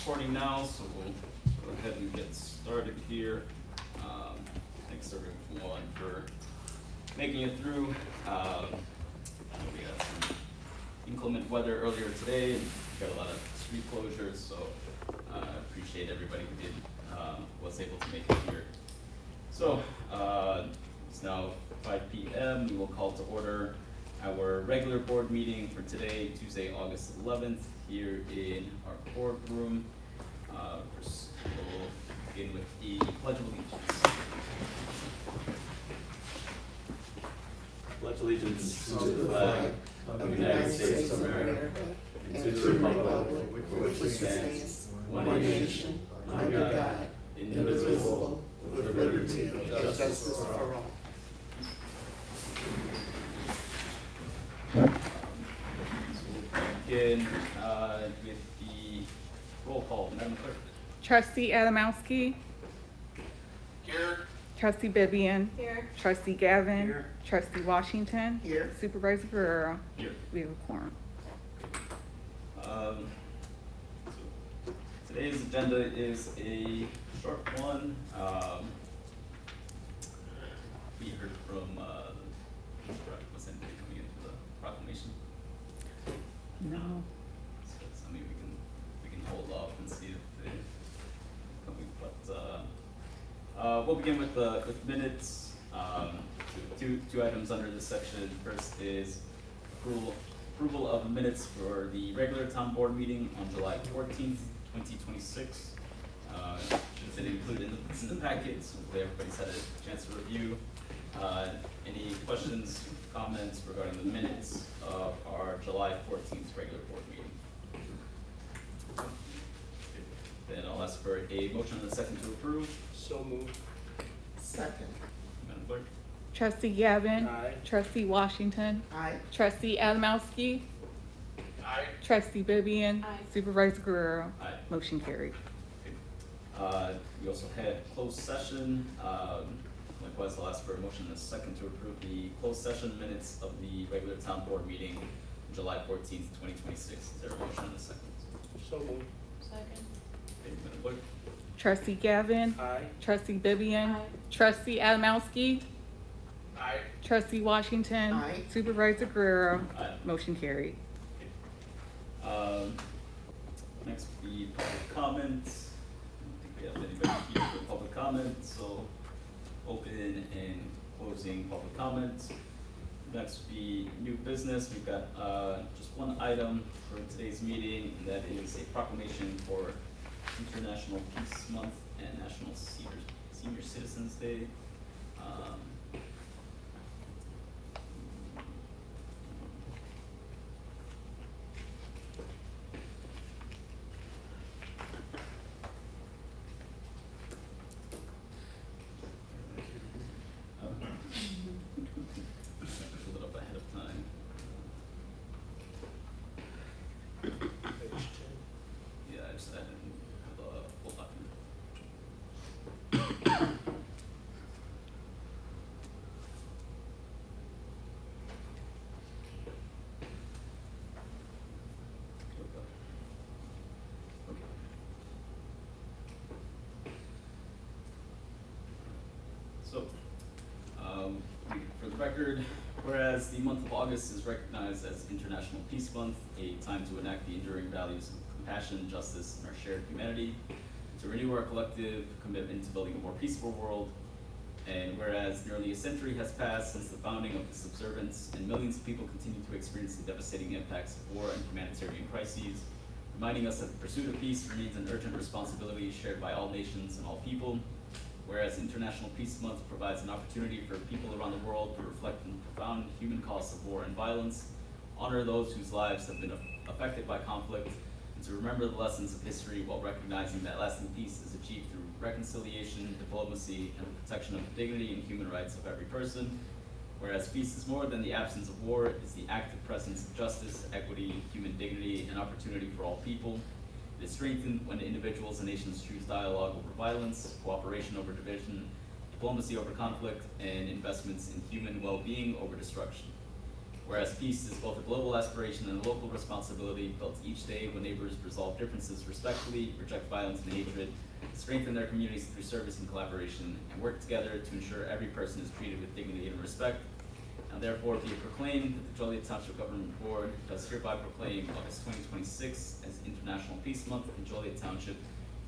recording now, so we'll go ahead and get started here. Thanks everyone for making it through. We had some inclement weather earlier today, and we got a lot of street closures, so I appreciate everybody who did was able to make it here. So it's now 5 p.m. We will call to order our regular board meeting for today, Tuesday, August 11th, here in our boardroom. First, we'll begin with the Pledge of Allegiance. Pledge allegiance to the flag of the United States of America and to the republic for which it stands, one nation, under God, indivisible, with liberty and justice for all. So we'll begin with the roll call. Madam Clerk. Trustee Adamowski. Here. Trustee Bibian. Here. Trustee Gavin. Here. Trustee Washington. Here. Supervisor Guerrero. Here. We have a quorum. So today's agenda is a short one. We heard from, was anybody coming in for the proclamation? No. So it's something we can hold off and see if they coming, but we'll begin with minutes. Two items under this section. First is approval of the minutes for the regular town board meeting on July 14th, 2026. Should have been included in the packet, so hopefully everybody's had a chance to review. Any questions, comments regarding the minutes of our July 14th regular board meeting? Then I'll ask for a motion and a second to approve. So moved. Second. Madam Clerk? Trustee Gavin. Aye. Trustee Washington. Aye. Trustee Adamowski. Aye. Trustee Bibian. Aye. Supervisor Guerrero. Aye. Motion carried. We also had closed session. Likewise, I'll ask for a motion and a second to approve the closed session minutes of the regular town board meeting, July 14th, 2026. Is there a motion and a second? So moved. Second. Okay, Madam Clerk? Trustee Gavin. Aye. Trustee Bibian. Aye. Trustee Adamowski. Aye. Trustee Washington. Aye. Supervisor Guerrero. Aye. Motion carried. Next will be public comments. I don't think we have anybody here for public comments, so open and closing public comments. Next will be new business. We've got just one item for today's meeting, and that is a proclamation for International Peace Month and National Senior Citizens Day. Pull it up ahead of time. Page 10. Yeah, I didn't have the full document. Okay. So, for the record, whereas the month of August is recognized as International Peace Month, a time to enact the enduring values of compassion, justice, and our shared humanity, to renew our collective commitment to building a more peaceful world, and whereas nearly a century has passed since the founding of this observance, and millions of people continue to experience the devastating impacts of war and humanitarian crises, reminding us that the pursuit of peace remains an urgent responsibility shared by all nations and all people. Whereas International Peace Month provides an opportunity for people around the world to reflect on the profound human costs of war and violence, honor those whose lives have been affected by conflict, and to remember the lessons of history while recognizing that lasting peace is achieved through reconciliation, diplomacy, and the protection of the dignity and human rights of every person. Whereas peace is more than the absence of war, it is the active presence of justice, equity, human dignity, and opportunity for all people. It is strengthened when individuals and nations choose dialogue over violence, cooperation over division, diplomacy over conflict, and investments in human well-being over destruction. Whereas peace is both a global aspiration and a local responsibility, built each day when neighbors resolve differences respectfully, reject violence and hatred, strengthen their communities through service and collaboration, and work together to ensure every person is treated with dignity and respect. Now therefore be it proclaimed that the Joliet Township Government Board does hereby proclaim August 2026 as International Peace Month in Joliet Township,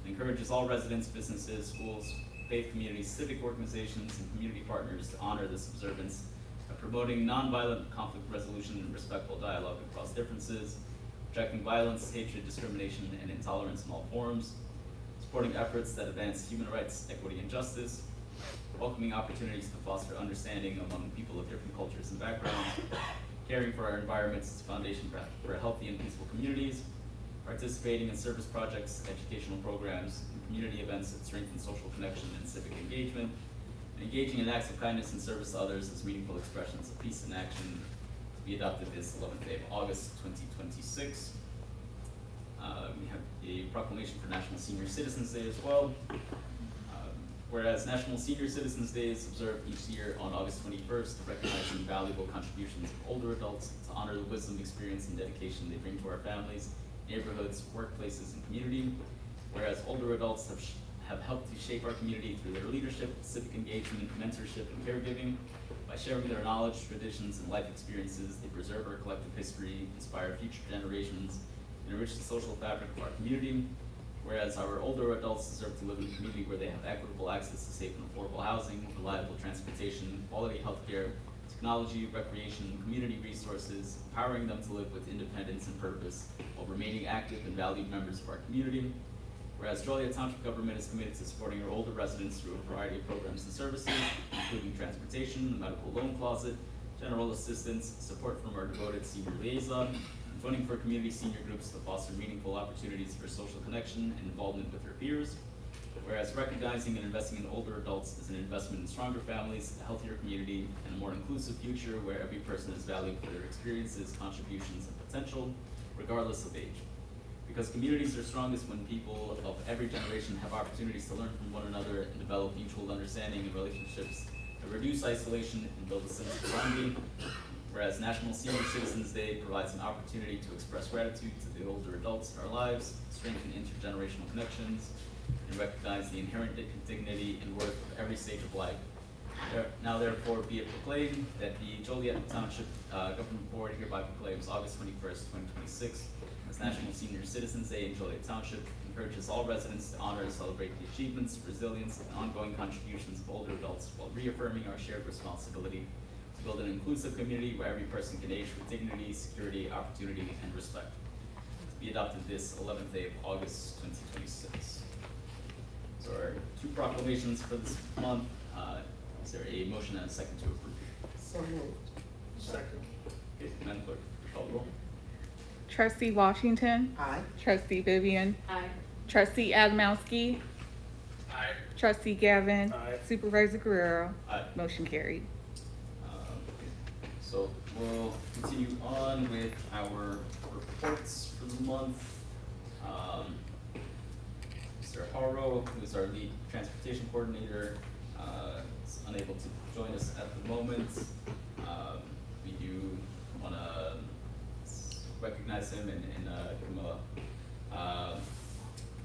and encourages all residents, businesses, schools, faith communities, civic organizations, and community partners to honor this observance by promoting nonviolent conflict resolution and respectful dialogue across differences, rejecting violence, hatred, discrimination, and intolerance in all forms, supporting efforts that advance human rights, equity, and justice, welcoming opportunities to foster understanding among people of different cultures and backgrounds, caring for our environments as a foundation for healthy and peaceful communities, participating in service projects, educational programs, and community events that strengthen social connection and civic engagement, and engaging in acts of kindness and service to others as meaningful expressions of peace in action, to be adopted this 11th day of August 2026. We have a proclamation for National Senior Citizens Day as well. Whereas National Senior Citizens Day is observed each year on August 21st to recognize the valuable contributions of older adults, to honor the wisdom, experience, and dedication they bring to our families, neighborhoods, workplaces, and community. Whereas older adults have helped to shape our community through their leadership, civic engagement, mentorship, and caregiving. By sharing their knowledge, traditions, and life experiences, they preserve our collective history, inspire future generations, and enrich the social fabric of our community. Whereas our older adults deserve to live in a community where they have equitable access to safe and affordable housing, reliable transportation, quality healthcare, technology, recreation, community resources, empowering them to live with independence and purpose while remaining active and valued members of our community. Whereas Joliet Township government is committed to supporting our older residents through a variety of programs and services, including transportation, medical loan closet, general assistance, support from our devoted senior liaison, and funding for community senior groups to foster meaningful opportunities for social connection and involvement with their peers. Whereas recognizing and investing in older adults is an investment in stronger families, a healthier community, and a more inclusive future where every person is valued for their experiences, contributions, and potential, regardless of age. Because communities are strongest when people of every generation have opportunities to learn from one another and develop mutual understanding and relationships that reduce isolation and build a sense of belonging. Whereas National Senior Citizens Day provides an opportunity to express gratitude to the older adults in our lives, strengthen intergenerational connections, and recognize the inherent dignity and worth of every stage of life. Now therefore be it proclaimed that the Joliet Township Government Board hereby proclaims August 21st, 2026 as National Senior Citizens Day in Joliet Township, encourages all residents to honor and celebrate the achievements, resilience, and ongoing contributions of older adults while reaffirming our shared responsibility to build an inclusive community where every person can age with dignity, security, opportunity, and respect. To be adopted this 11th day of August 2026. So our two proclamations for this month. Is there a motion and a second to approve? So moved. Second. Okay, Madam Clerk, call the roll. Trustee Washington. Aye. Trustee Vivian. Aye. Trustee Adamowski. Aye. Trustee Gavin. Aye. Supervisor Guerrero. Aye. Motion carried. So we'll continue on with our reports for the month. Mr. Haro, who is our lead transportation coordinator, is unable to join us at the moment. We do want to recognize him and give him a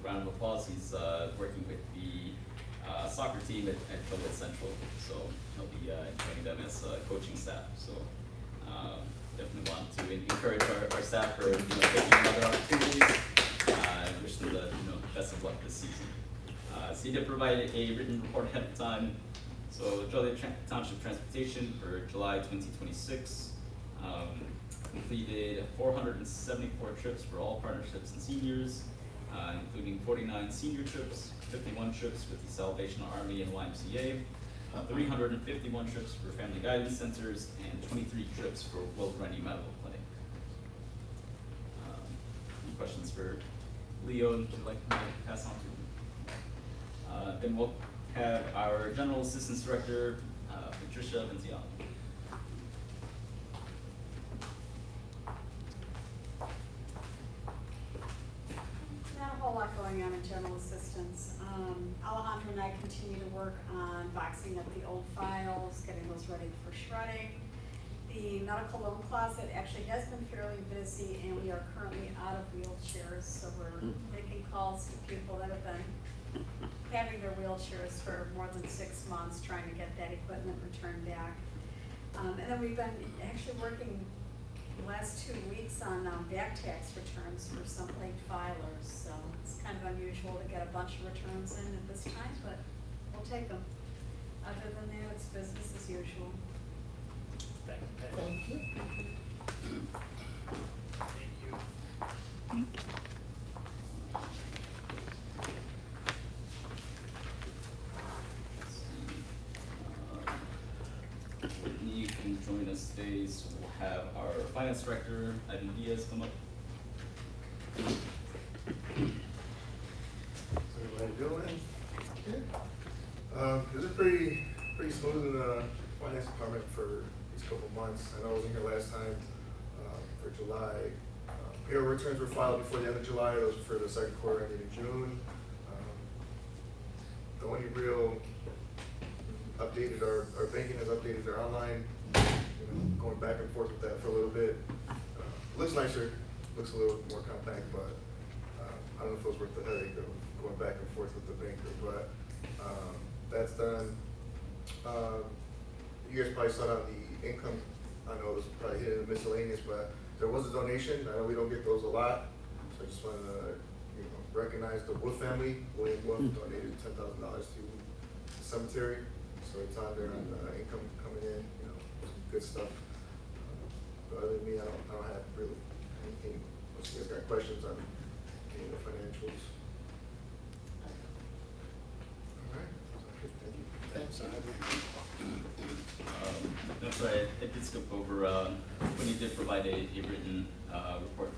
round of applause. He's working with the soccer team at Joliet Central, so he'll be joining them as coaching staff. So definitely want to encourage our staff for taking other opportunities. And wish them the best of luck this season. So he did provide a written report ahead of time. So Joliet Township Transportation for July 2026 completed 474 trips for all partnerships and seniors, including 49 senior trips, 51 trips with the Salvation Army and YMCA, 351 trips for family guidance centers, and 23 trips for Will Rennie Medical Clinic. Any questions for Leo would you like to pass on to? Then we'll have our General Assistance Director, Patricia Vinciano. Not a whole lot going on in general assistance. Alejandro and I continue to work on boxing up the old files, getting those ready for shredding. the medical loan closet actually has been fairly busy, and we are currently out of wheelchairs, so we're making calls to people that have been having their wheelchairs for more than 6 months, trying to get that equipment returned back. And then we've been actually working the last 2 weeks on back tax returns for some late filers, so it's kind of unusual to get a bunch of returns in at this time, but we'll take them. Other than that, it's business as usual. Thank you. Thank you. Thank you. Whitney can join us today, so we'll have our finance director, Ivan Diaz, come up. How's everybody doing? It's been pretty smooth in the finance department for these couple months. I know I wasn't here last time for July. Payroll returns were filed before the end of July. Those were for the second quarter ending in June. The only real updated, our banking has updated their online, going back and forth with that for a little bit. Looks nicer, looks a little more compact, but I don't know if it was worth the headache of going back and forth with the banker, but that's done. You guys probably saw it on the income, I know it was probably hidden in the miscellaneous, but there was a donation. I know we don't get those a lot, so I just wanted to recognize the Wolf family. William Wolf donated $10,000 to the cemetery, so it's on there on the income coming in, some good stuff. But other than me, I don't have really anything. Unless you guys got questions on any of the financials. All right, thank you. Thanks, That's right, I did skip over, when you did provide a written, report.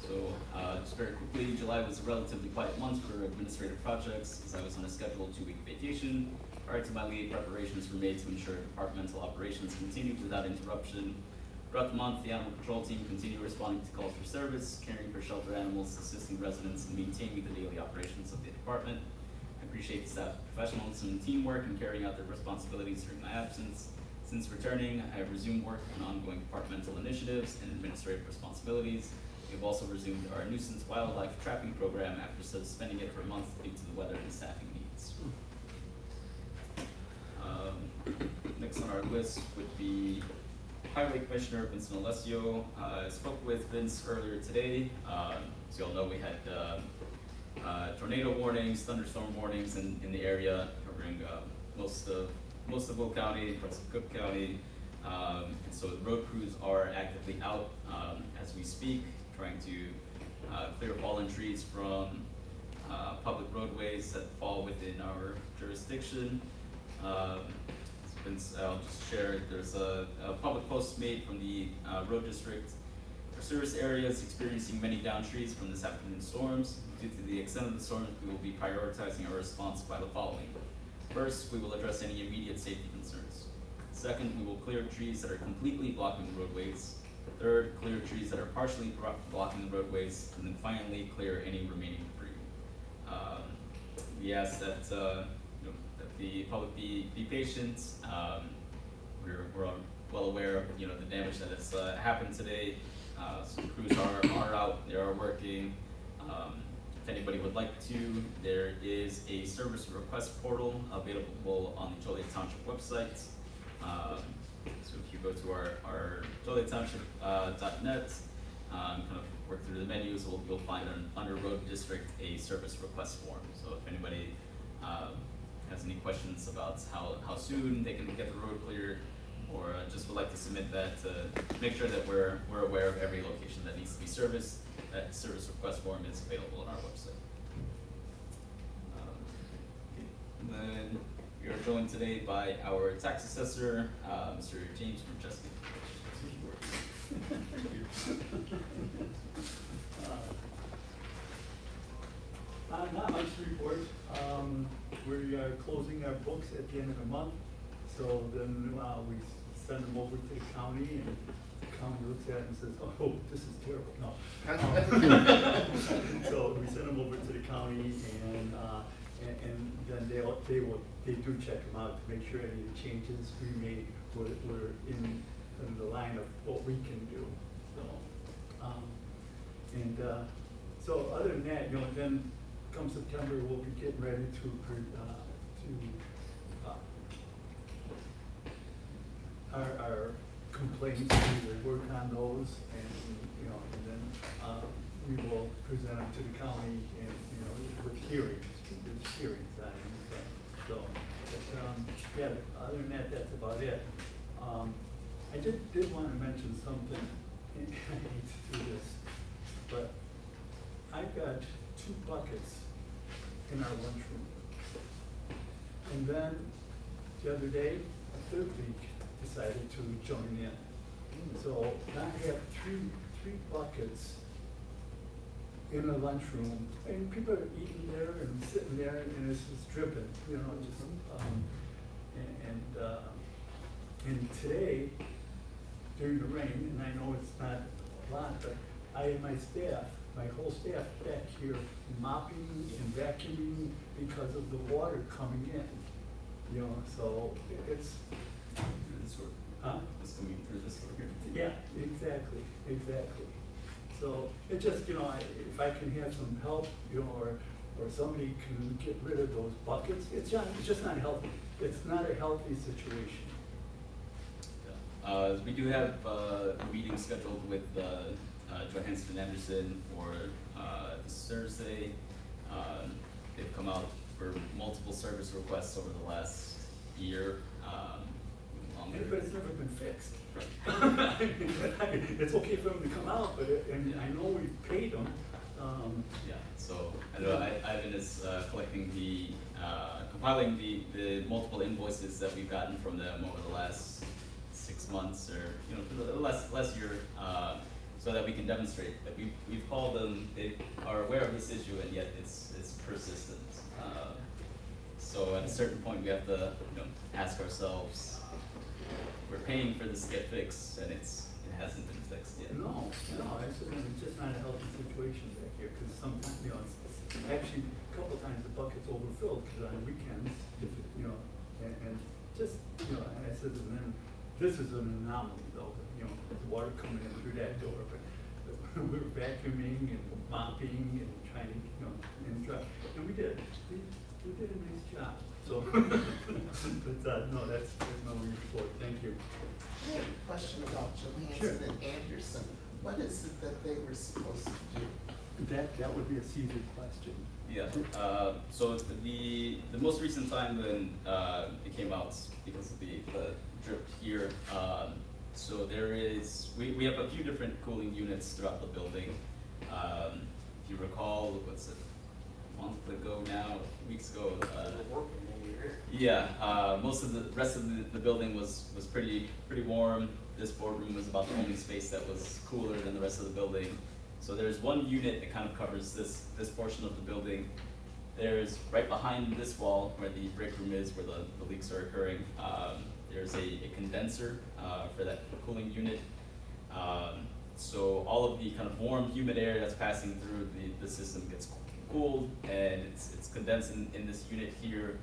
So, just very quickly, July was a relatively quiet month for administrative projects, as I was on a scheduled 2-week vacation. Prior to my leave, preparations were made to ensure departmental operations continued without interruption. Throughout the month, the animal control team continued responding to calls for service, caring for shelter animals, assisting residents, and maintaining the daily operations of the department. I appreciate the staff's professionalism and teamwork in carrying out their responsibilities during my absence. Since returning, I have resumed work on ongoing departmental initiatives and administrative responsibilities. We have also resumed our nuisance wildlife trapping program after suspending it for a month due to the weather and staffing needs. Next on our list would be Highway Commissioner Vincent Alessio. I spoke with Vince earlier today. As you all know, we had tornado warnings, thunderstorm warnings in the area covering most of Will County, parts of Cook County. And so the road crews are actively out as we speak, trying to clear fallen trees from public roadways that fall within our jurisdiction. I'll just share, there's a public post made from the road district. Our service area is experiencing many down trees from this afternoon's storms. Due to the extent of the storms, we will be prioritizing our response by the following. First, we will address any immediate safety concerns. Second, we will clear trees that are completely blocking the roadways. Third, clear trees that are partially blocking the roadways. And then finally, clear any remaining debris. We ask that, that the public be patient. We're well aware of the damage that has happened today. So the crews are out, they are working. If anybody would like to, there is a service request portal available on the Joliet Township website. So if you go to our JolietTownship.net, kind of work through the menus, you'll find under Road District a service request form. So if anybody has any questions about how soon they can get the road cleared, or just would like to submit that to make sure that we're aware of every location that needs to be serviced, that service request form is available on our website. And then we are joined today by our tax assessor, Mr. James Franceschi. Not much to report. We are closing our books at the end of the month, so then we send them over to the county, and the county looks at it and says, "Oh, this is terrible." No. So we send them over to the county, and then they do check them out to make sure any of the changes we made were in in the line of what we can do, so. So other than that, you know, then come September, we'll be getting ready to our complaints, we will work on those, and, you know, and then, we will present them to the county and, you know, with hearings on them, so, but, yeah, other than that, that's about it. I did want to mention something, and I hate to do this, but I've got 2 buckets in our lunchroom. And then the other day, a third league decided to join in. So now I have three buckets in the lunchroom, and people are eating there and sitting there, and it's just dripping, you know, just, and today, during the rain, and I know it's not a lot, but I and my staff, my whole staff back here mopping and vacuuming because of the water coming in, you know, so it's, Through this door. huh? It's coming through this door here. Yeah, exactly. So it just, you know, if I can have some help, you know, or somebody can get rid of those buckets, it's just not healthy. It's not a healthy situation. We do have a meeting scheduled with Johansson and Anderson for this Thursday. They've come out for multiple service requests over the last year. Longer. But it's never been fixed. Right. It's okay for them to come out, but and I know we paid them. Yeah, so I know Ivan is collecting compiling the multiple invoices that we've gotten from them over the last 6 months, or, you know, for the last year, so that we can demonstrate that we've called them, they are aware of this issue, and yet it's persistent. So at a certain point, we have to, you know, ask ourselves, we're paying for this to get fixed, and it hasn't been fixed yet. No, it's just not a healthy situation back here, because sometimes, you know, it's actually a couple times the bucket's overfilled, because on weekends, you know, and just, you know, and I said, and then, this is an anomaly though, you know, the water coming in through that door, but we were vacuuming and mopping and trying to, you know, and we did a nice job, so, but, no, that's my report, thank you. I have a question about Johansson Sure. and Anderson. What is it that they were supposed to do? That would be a Caesar question. Yeah, so the most recent time when it came out because of the drip here, so we have a few different cooling units throughout the building. If you recall, what's it, a month ago now, a few weeks ago, yeah, most of the rest of the building was pretty warm. This boardroom was about the only space that was cooler than the rest of the building. So there's one unit that kind of covers this portion of the building. There's right behind this wall where the break room is, where the leaks are occurring. There's a condenser for that cooling unit. So all of the kind of warm, humid air that's passing through the system gets cooled, and it's condensed in this unit here.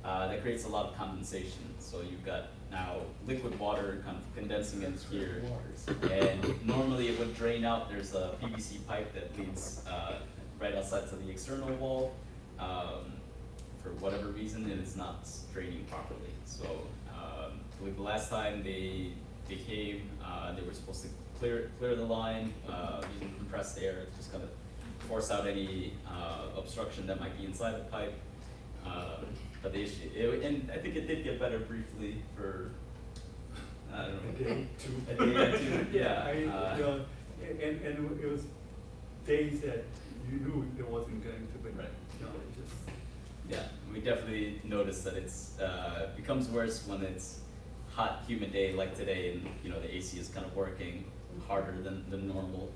That creates a lot of condensation. So you've got now liquid water kind of condensing in here. And normally it would drain out. There's a PVC pipe that leads right outside to the external wall. For whatever reason, and it's not draining properly. So I believe the last time they came, they were supposed to clear the line using compressed air to just kind of force out any obstruction that might be inside the pipe. But the issue, and I think it did get better briefly for, I don't know, A day, two. A day or two, yeah. You know, and it was days that you knew there wasn't going to be, Right. you know, it just. Yeah, we definitely noticed that it's becomes worse when it's hot, humid day like today, and you know the AC is kind of working harder than normal.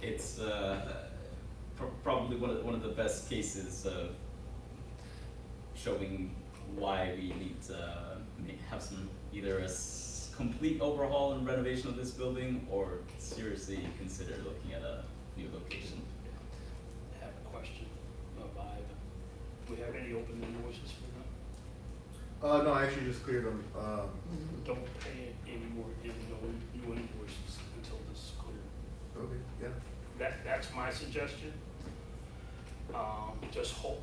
It's probably one of the best cases of showing why we need to have some either a complete overhaul and renovation of this building, or seriously consider looking at a new location. I have a question about Vibe. Do we have any open invoices for them? No, I actually just cleared them, Don't pay any more, new invoices until this is clear. okay, yeah. That's my suggestion. Just hope,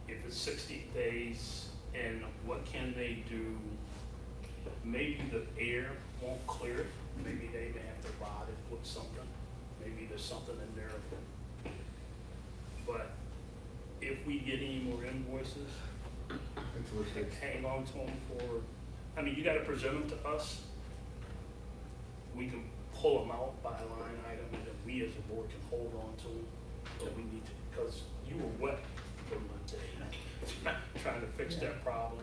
if it's 60 days, and what can they do? Maybe the air won't clear it, maybe they may have to rod it with something, maybe there's something in there. But if we get any more invoices, Until it's fixed. hang on to them for, I mean, you gotta present them to us. We can pull them out by line item, and then we as a board can hold on to them, but we need to, because you were wet for Monday, trying to fix that problem,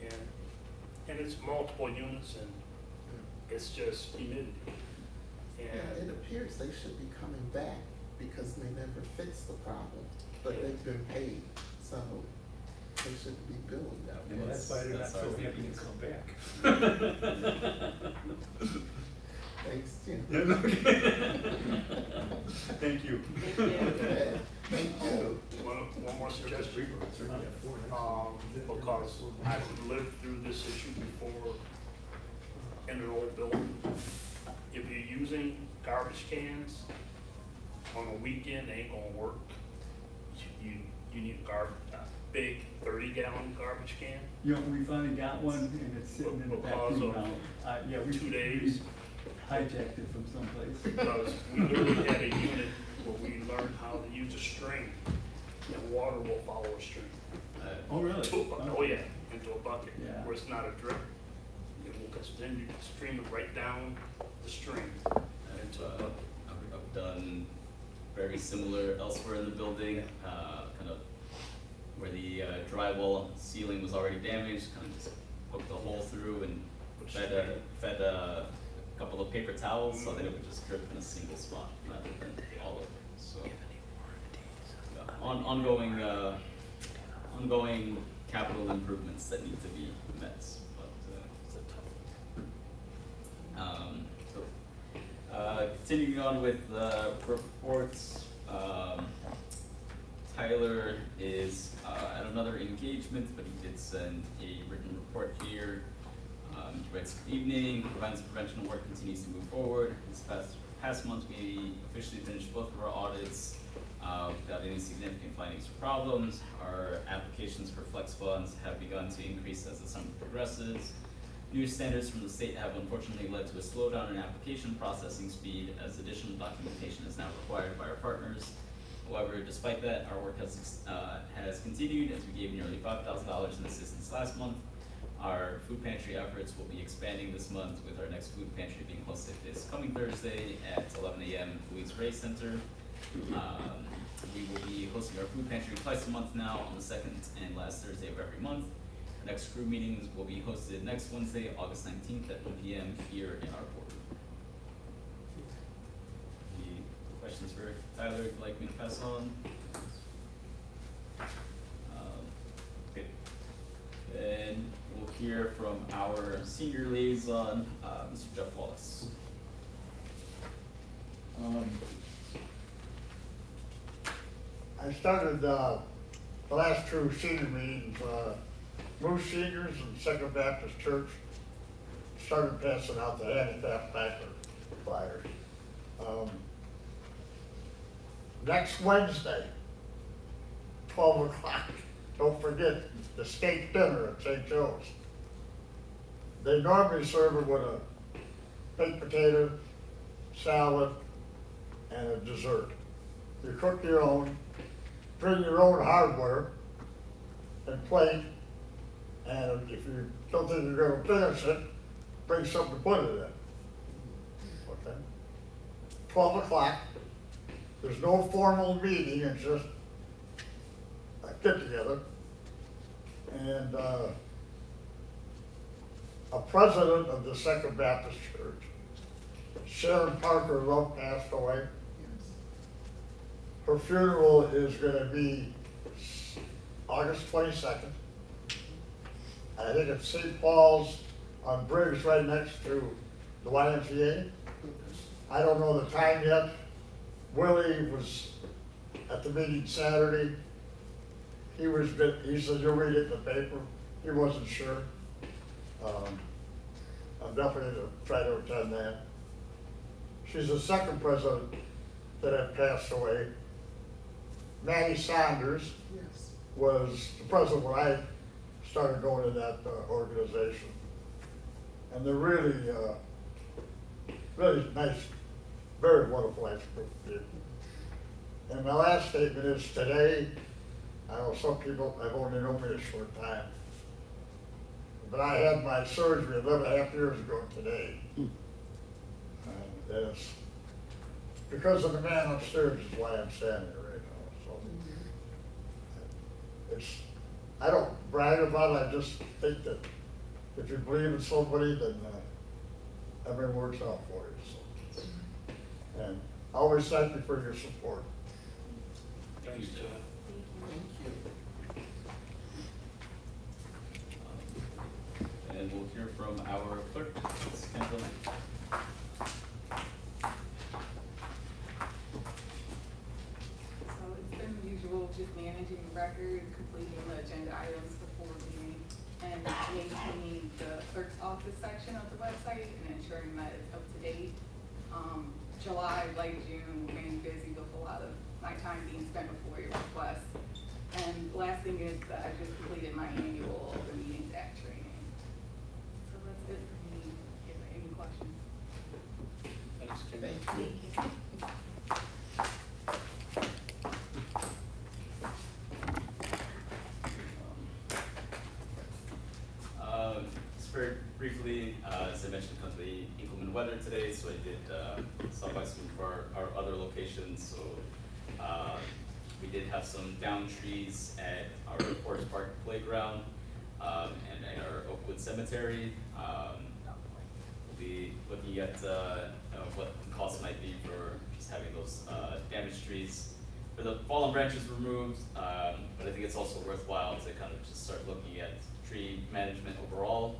and it's multiple units, and it's just humidity. Yeah, And it appears they should be coming back because they never fixed the problem, but they've been paid, so they shouldn't be billing that Yeah, way. Well, that's why they're not That's so our happy thinking. to come back. Thanks, Jim. Yeah, no, okay. Thank you. Okay, thank you. one more suggestion, because I've lived through this issue before in an old building. If you're using garbage cans on a weekend, they ain't gonna work. You need a big 30-gallon garbage can. You know, we finally got one and it's sitting in the Because vacuum of now. Yeah, we 2 days. we hijacked it from someplace. Because we literally had a unit where we learned how to use a string, and water will follow a string. Oh, really? Oh, yeah, into a bucket, Yeah. where it's not a drip. Because then you can stream it right down the string into a bucket. I've done very similar elsewhere in the building, kind of where the drywall ceiling was already damaged, kind of just poked a hole through and fed a couple of paper towels so that it would just drip in a single spot rather than all over. So yeah, ongoing capital improvements that need to be met. Continuing on with reports, Tyler is at another engagement, but he did send a written report here. He writes, "Good evening, prevention work continues to move forward. This past month, we officially finished both of our audits without any significant findings or problems. Our applications for flex funds have begun to increase as the summer progresses. New standards from the state have unfortunately led to a slowdown in application processing speed as additional documentation is now required by our partners. However, despite that, our work has continued as we gave nearly $5,000 in assistance last month. Our food pantry efforts will be expanding this month with our next food pantry being hosted this coming Thursday at 11 a.m. in Louise Ray Center. We will be hosting our food pantry twice a month now on the second and last Thursday of every month. Our next crew meetings will be hosted next Wednesday, August 19th at 1 p.m. here in our boardroom. Any questions for Tyler you'd like me to pass on? Okay. Then we'll hear from our senior liaison, Mr. Jeff Wallace. I started, the last two senior meetings, Moose Seniors and Second Baptist Church started passing out the handicap placard flyers. Next Wednesday, 12 o'clock, don't forget the steak dinner at St. Joe's. They normally serve it with a baked potato, salad, and a dessert. You cook your own, bring your own hardware and plate, and if you don't think you're gonna finish it, bring something to put it in. Okay? 12 o'clock, there's no formal meeting, it's just a get together. And a president of the Second Baptist Church, Sharon Parker Love, passed away. Her funeral is gonna be August 22nd. I think it's St. Paul's on Briggs, right next to the YMCA. I don't know the time yet. Willie was at the meeting Saturday. He said, you'll read it in the paper. he wasn't sure. I'm definitely gonna try to attend that. She's the second president that had passed away. Mattie Saunders was the president when I started going to that organization. And they're really, really nice, very wonderful, nice group of people. And my last statement is today, I know some people have only known me a short time, but I had my surgery 11.5 years ago today. And it's because of the man upstairs is why I'm standing here right now, so. It's, I don't brag about it, I just think that if you believe in somebody, then everything works out for you, so. And I always thank you for your support. Thanks, Jeff. And we'll hear from our clerk, Ms. Kendall. So it's been the usual, just managing the record, completing the agenda items before meeting, and maintaining the clerk's office section of the website and ensuring that it's up to date. July, like June, being busy with a lot of my time being spent before your request. And last thing is that I just completed my annual Open Meetings Act training. So that's it for me. If there are any questions. Thanks, Kim. Just very briefly, as I mentioned, because of the inclement weather today, so I did stop by some of our other locations. So we did have some down trees at our Forest Park playground and at our Oakwood Cemetery. We'll be looking at what the cost might be for just having those damaged trees for the fallen branches removed, but I think it's also worthwhile to kind of just start looking at tree management overall.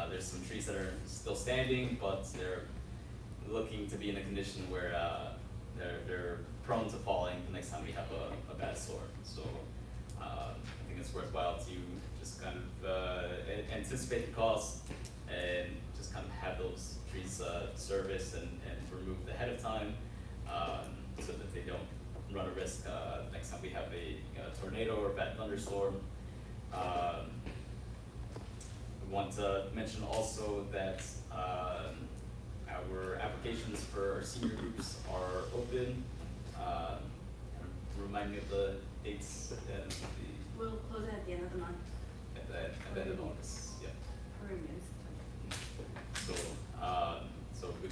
There's some trees that are still standing, but they're looking to be in a condition where they're prone to falling the next time we have a bad storm. So I think it's worthwhile to just kind of anticipate the cost and just kind of have those trees serviced and removed ahead of time, so that they don't run a risk next time we have a tornado or a bad thunderstorm. We want to mention also that our applications for our senior groups are open. Remind me of the dates and We'll close it at the end of the month. at the end of August. Yeah. For reviews. So we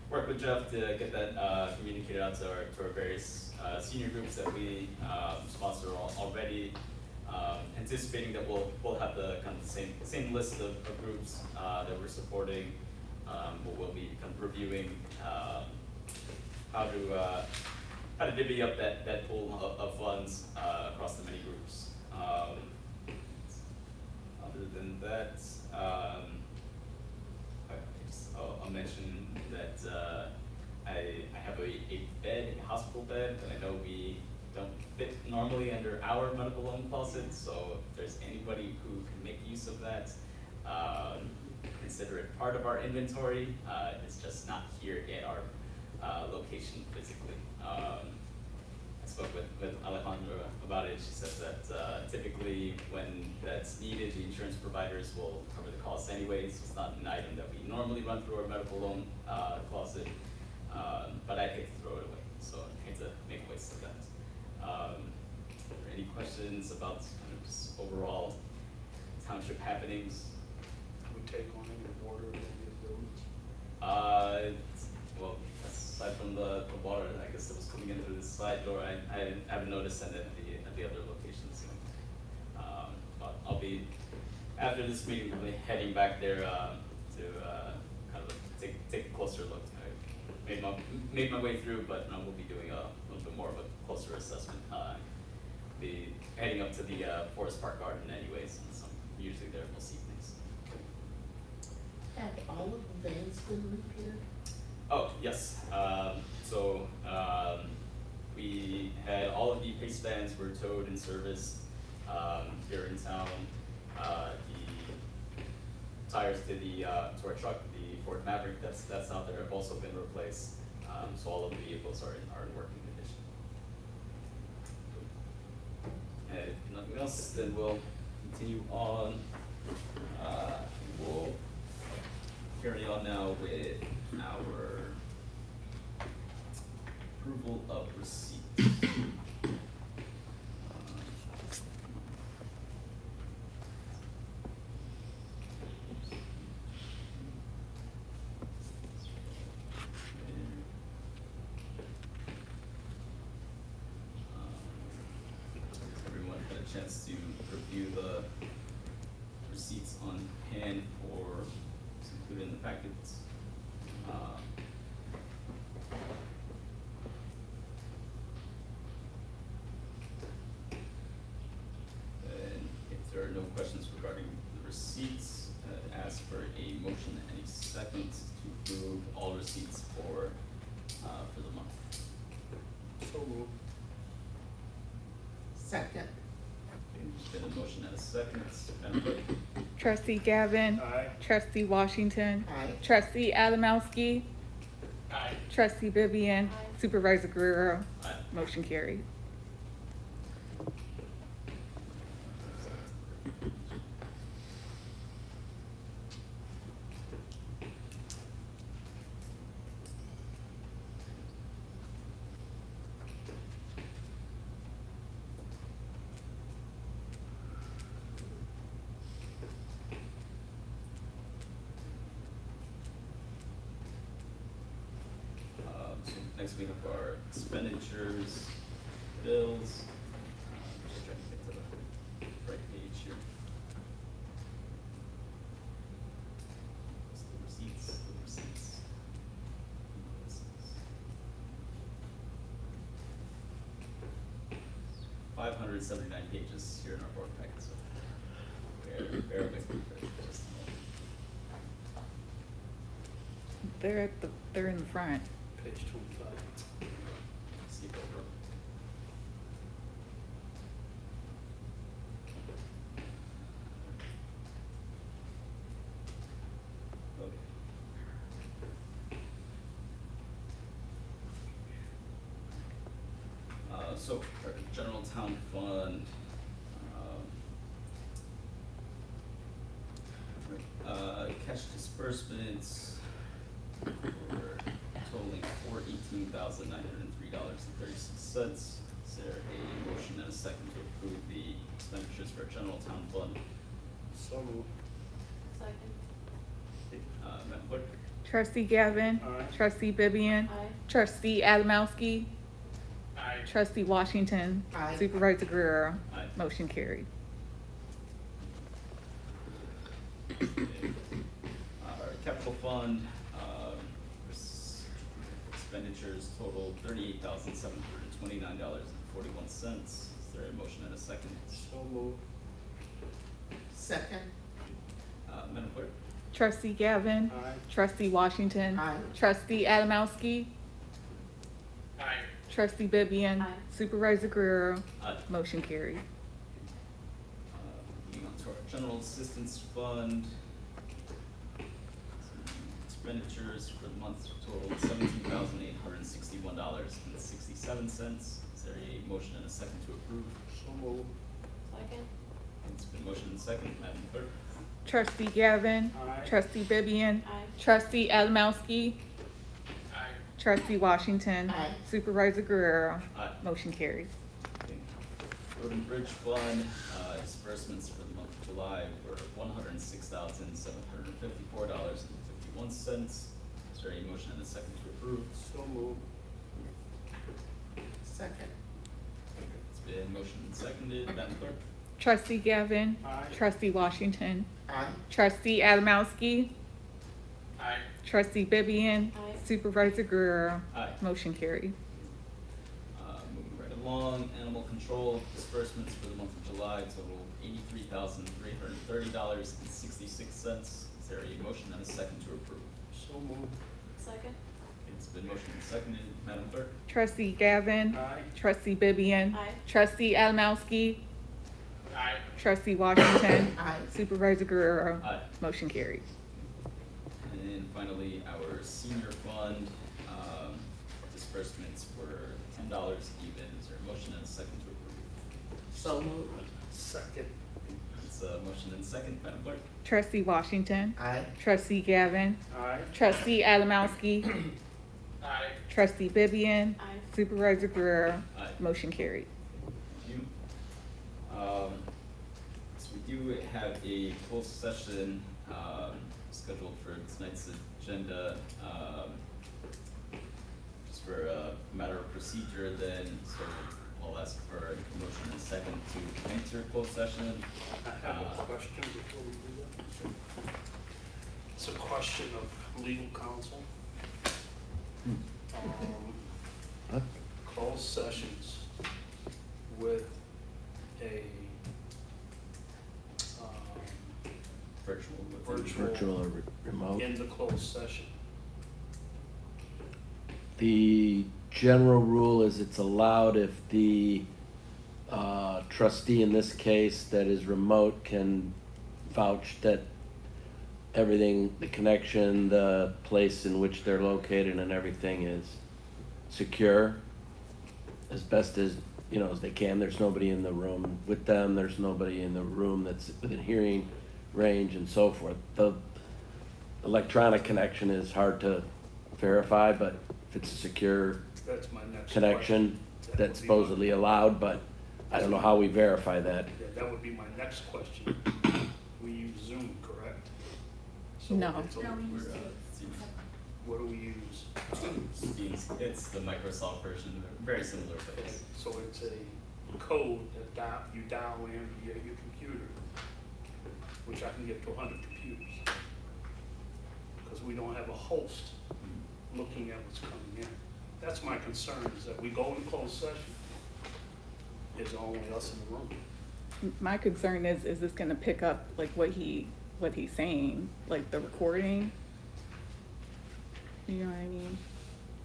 work with Jeff to get that communicated out to our various senior groups that we sponsor already. Anticipating that we'll have the kind of the same list of groups that we're supporting, but we'll be kind of reviewing how to divvy up that pool of funds across the many groups. Other than that, I'll mention that I have a hospital bed that I know we don't fit normally under our medical loan closet, so if there's anybody who can make use of that, consider it part of our inventory. It's just not here at our location physically. I spoke with Alejandra about it. She says that typically when that's needed, the insurance providers will cover the costs anyways. It's not an item that we normally run through our medical loan closet, but I'd hate to throw it away, so I hate to make a waste of that. Are there any questions about kind of just overall township happenings? We take on any water that is Well, aside from the water, I guess that was coming in through the side door, I haven't noticed any at the other locations. So, but I'll be, after this meeting, we'll be heading back there to kind of take a closer look. I made my way through, but we'll be doing a little bit more of a closer assessment. Be heading up to the Forest Park Garden anyways, and so I'm usually there most evenings. Have all of the vans been repaired? Oh, yes. We had all of the pace vans were towed and serviced here in town. The tires to to our truck, the Ford Maverick that's out there have also been replaced. So all of the vehicles are in working condition. And if nothing else, then we'll continue on. We'll carry on now with our approval of receipts. Everyone had a chance to review the receipts on hand for, it's included in the packets. And if there are no questions regarding the receipts, ask for a motion and a second to approve all receipts for the month. So moved. Second. There's been a motion and a second. Madam Clerk? Trustee Gavin. Aye. Trustee Washington. Aye. Trustee Adamowski. Aye. Trustee Vivian. Supervisor Guerrero. Aye. Motion carried. So next we have our expenditures, bills. Just trying to get to the right page here. It's the receipts. Invoices. 579 pages here in our board packet, so bear with me for just a moment. They're in the front. Page 25. See if over. Okay. So our general town fund, cash disbursements were totaling $418,903.36. Is there a motion and a second to approve the expenditures for general town fund? So moved. Second. Madam Clerk? Trustee Gavin. Aye. Trustee Vivian. Aye. Trustee Adamowski. Aye. Trustee Washington. Aye. Supervisor Guerrero. Aye. Motion carried. Our capital fund, expenditures total $38,729.41. Is there a motion and a second? So moved. Second. Madam Clerk? Trustee Gavin. Aye. Trustee Washington. Aye. Trustee Adamowski. Aye. Trustee Vivian. Aye. Supervisor Guerrero. Aye. Motion carried. Moving on to our general assistance fund. Expenditures for the month total $17,861.67. Is there a motion and a second to approve? So moved. Second. It's been motion and second. Madam Clerk? Trustee Gavin. Aye. Trustee Vivian. Aye. Trustee Adamowski. Aye. Trustee Washington. Aye. Supervisor Guerrero. Aye. Motion carried. Okay. Road and Bridge Fund, disbursements for the month of July were $106,754.51. Is there a motion and a second to approve? So moved. Second. It's been motion and seconded. Madam Clerk? Trustee Gavin. Aye. Trustee Washington. Aye. Trustee Adamowski. Aye. Trustee Vivian. Aye. Supervisor Guerrero. Aye. Motion carried. Moving right along, animal control disbursements for the month of July total $83,330.66. Is there a motion and a second to approve? So moved. Second. It's been motion and seconded. Madam Clerk? Trustee Gavin. Aye. Trustee Vivian. Aye. Trustee Adamowski. Aye. Trustee Washington. Aye. Supervisor Guerrero. Aye. Motion carried. And finally, our senior fund, disbursements were $10 even. Is there a motion and a second to approve? So moved. Second. It's a motion and second, Madam Clerk. Trustee Washington. Aye. Trustee Gavin. Aye. Trustee Adamowski. Aye. Trustee Vivian. Aye. Supervisor Guerrero. Aye. Motion carried. Thank you. So we do have a closed session, scheduled for tonight's agenda, just for a matter of procedure then, so I'll ask for a motion and a second to enter closed session. I have a question before we do that. It's a question of legal counsel. Closed sessions with a Virtual. or remote. in the closed session. The general rule is it's allowed if the trustee in this case that is remote can vouch that everything, the connection, the place in which they're located and everything is secure as best as, you know, as they can. There's nobody in the room with them. There's nobody in the room that's within hearing range and so forth. The electronic connection is hard to verify, but if it's a secure That's my next connection, question. That that's would be my- supposedly allowed, but I don't know how we verify that. Yeah, that would be my next question. We use Zoom, correct? No. it's a- No, we use We're, Teams. What do we use? Teams, it's the Microsoft version, they're very similar things. So it's a code that you dial in via your computer, which I can get to 100 computers. Because we don't have a host looking at what's coming in. That's my concern, is that we go in closed session, there's only us in the room. My concern is this gonna pick up like what he's saying, like the recording? You know what I mean?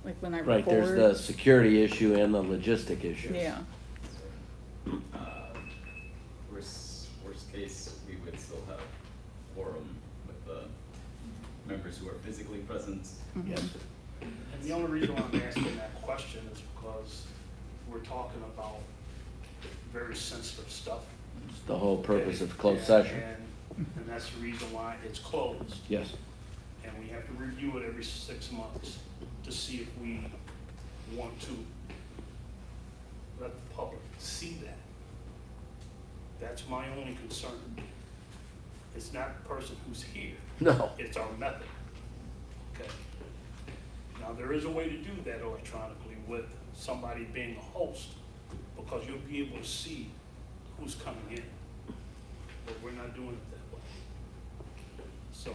Like when I Right, record? there's the security issue and the logistic issue. Yeah, Worst case, we would still have quorum with the members who are physically present. Yes. And the only reason why I'm asking that question is because we're talking about very sensitive stuff. It's the whole purpose of closed Yeah, session. And that's the reason why it's closed. Yes. And we have to review it every 6 months to see if we want to let the public see that. That's my only concern. It's not the person who's here, No. it's our method. Okay. Now, there is a way to do that electronically with somebody being a host, because you'll be able to see who's coming in. But we're not doing it that way. So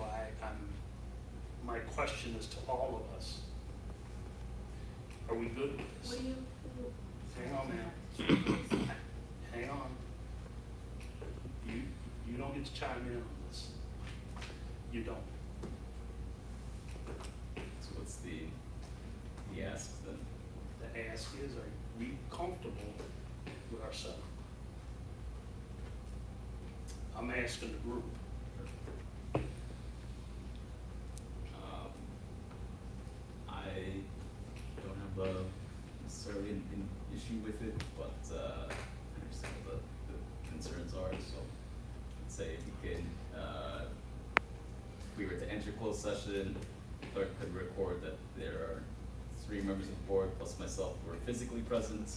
my question is to all of us. Are we good with this? What do you? Hang on, man. Hang on. You don't get to chime in on this. You don't. So what's the ask then? The ask is, are we comfortable with ourselves? I'm asking the group. I don't have necessarily an issue with it, but I understand what the concerns are, so I'd say if we can, if we were to enter closed session, clerk could record that there are 3 members of the board plus myself who are physically present.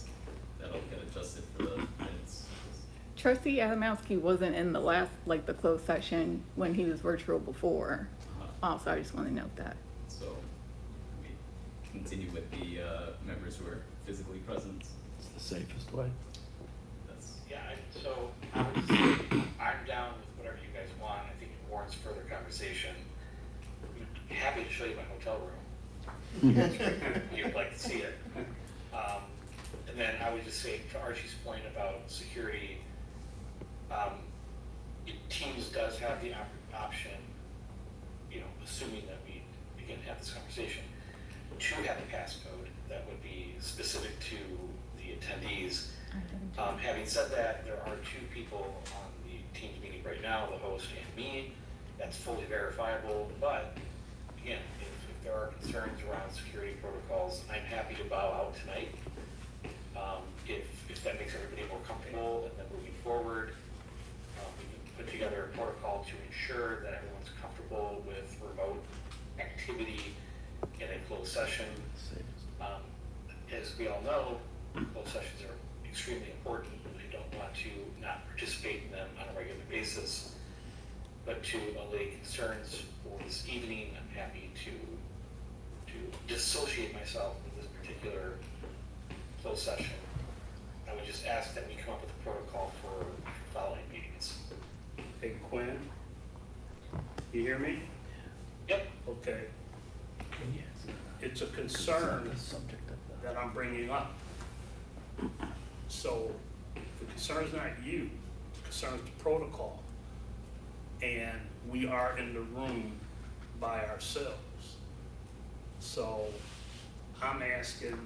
That'll get adjusted for the minutes. Trustee Adamowski wasn't in the last, like the closed session when he was virtual before. Also, I just wanna note that. So we continue with the members who are physically present. It's the safest way. That's, Yeah, so obviously, I'm down with whatever you guys want. I think it warrants further conversation. I'm happy to show you my hotel room. You'd like to see it. And then I would just say, to Archie's point about security, Teams does have the option, you know, assuming that we begin to have this conversation, to have a passcode that would be specific to the attendees. Having said that, there are two people on the Teams meeting right now, the host and me. That's fully verifiable, but again, if there are concerns around security protocols, I'm happy to bow out tonight. If that makes everybody more comfortable, and then moving forward, we can put together a protocol to ensure that everyone's comfortable with remote activity in a closed session. As we all know, closed sessions are extremely important. I don't want to not participate in them on a regular basis, but to allay concerns for this evening, I'm happy to dissociate myself from this particular closed session. I would just ask that we come up with a protocol for following meetings. Hey, Quinn, you hear me? Yep. Okay. It's a concern that I'm bringing up. So the concern's not you, the concern's the protocol. And we are in the room by ourselves. So I'm asking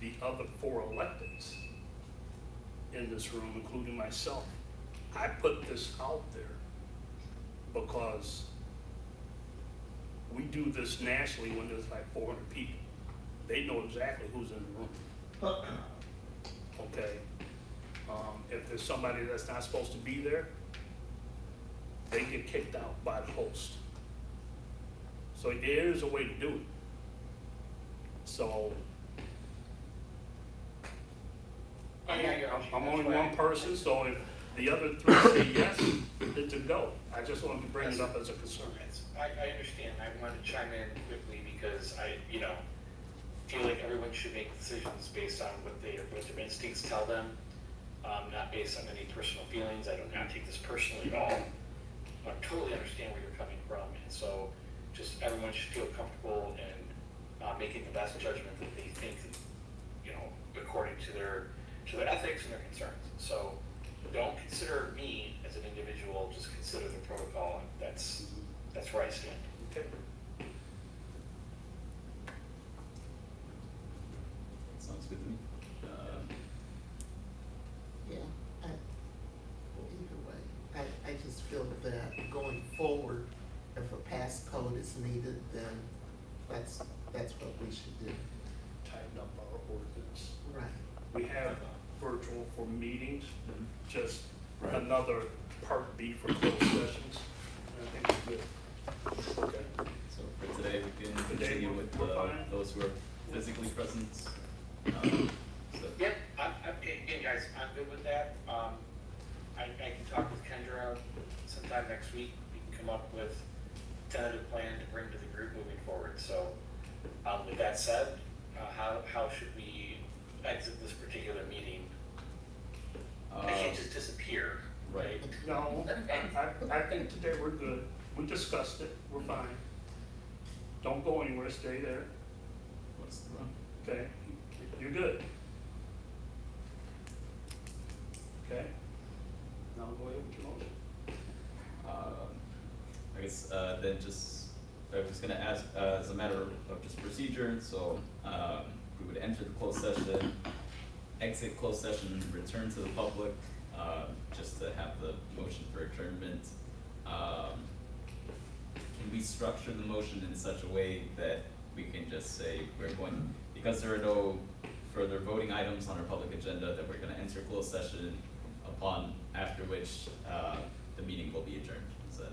the other 4 electeds in this room, including myself. I put this out there because we do this nationally when there's like 400 people. They know exactly who's in the room. Okay? If there's somebody that's not supposed to be there, they get kicked out by the host. So there is a way to do it. So I'm only one person, so if the other 3 say yes, it's a go. I just wanted to bring it up as a concern. I understand. I wanted to chime in quickly because I feel like everyone should make decisions based on what their instincts tell them, not based on any personal feelings. I do not take this personally at all. I totally understand where you're coming from, and so just everyone should feel comfortable in making the best judgment that they think, according to their ethics and their concerns. So don't consider me as an individual, just consider the protocol. That's where I stand. Okay. Sounds good to me. Yeah, either way, I just feel that going forward, if a passcode is needed, then that's what we should do. Tighten up our ordinance. Right. We have virtual for meetings, just Right. another part B for closed sessions. And I think it's good. Okay. So for today, we can Today, continue with we're fine. those who are physically present. So Yep, and guys, I'm good with that. I can talk with Kendra sometime next week. We can come up with a tentative plan to bring to the group moving forward. So, with that said, how should we exit this particular meeting? I can't just disappear, right? No, I think today we're good. We discussed it, we're fine. Don't go anywhere, stay there, what's the run? okay? You're good. Okay? Now go ahead with your motion. I guess then I was gonna ask, as a matter of just procedure, so we would enter the closed session, exit closed session, return to the public, just to have the motion for adjournment. Can we structure the motion in such a way that we can just say we're going, because there are no further voting items on our public agenda, that we're gonna enter closed session, after which the meeting will be adjourned? Is that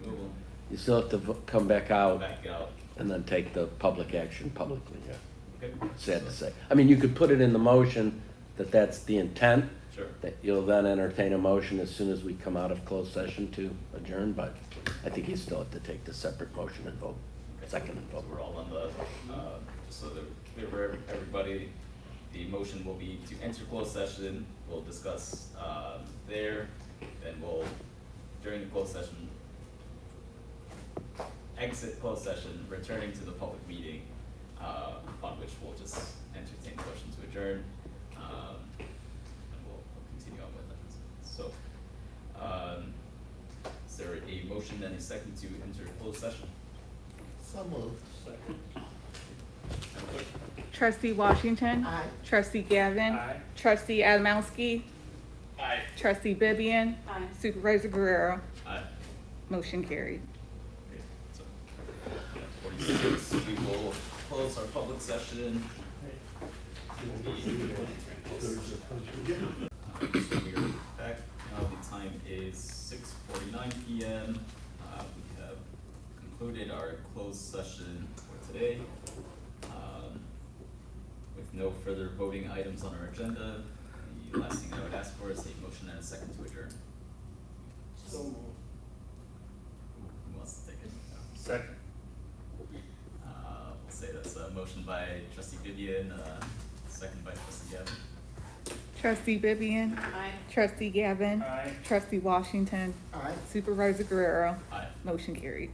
doable? You still have to come back out Back out. and then take the public action publicly, yeah. Okay. Sad to say. I mean, you could put it in the motion that that's the intent, Sure. that you'll then entertain a motion as soon as we come out of closed session to adjourn, but I think you still have to take the separate motion and vote, second and vote. We're all on the, just so that we're clear for everybody, the motion will be to enter closed session, we'll discuss, there, then we'll, during the closed session, exit closed session, returning to the public meeting, upon which we'll just entertain the motion to adjourn, and we'll continue on with that. So, is there a motion and a second to enter closed session? So moved. Second. Madam Clerk? Trustee Washington. Aye. Trustee Gavin. Aye. Trustee Adamowski. Aye. Trustee Vivian. Aye. Supervisor Guerrero. Aye. Motion carried. Okay, so, 46, we will close our public session. So we are back now, the time is 6:49 PM. We have concluded our closed session for today. With no further voting items on our agenda, the last thing I would ask for is a motion and a second to adjourn. So moved. Who wants to take it? Second. We'll say that's a motion by trustee Vivian, second by trustee Gavin. Trustee Vivian. Aye. Trustee Gavin. Aye. Trustee Washington. Aye. Supervisor Guerrero. Aye. Motion carried.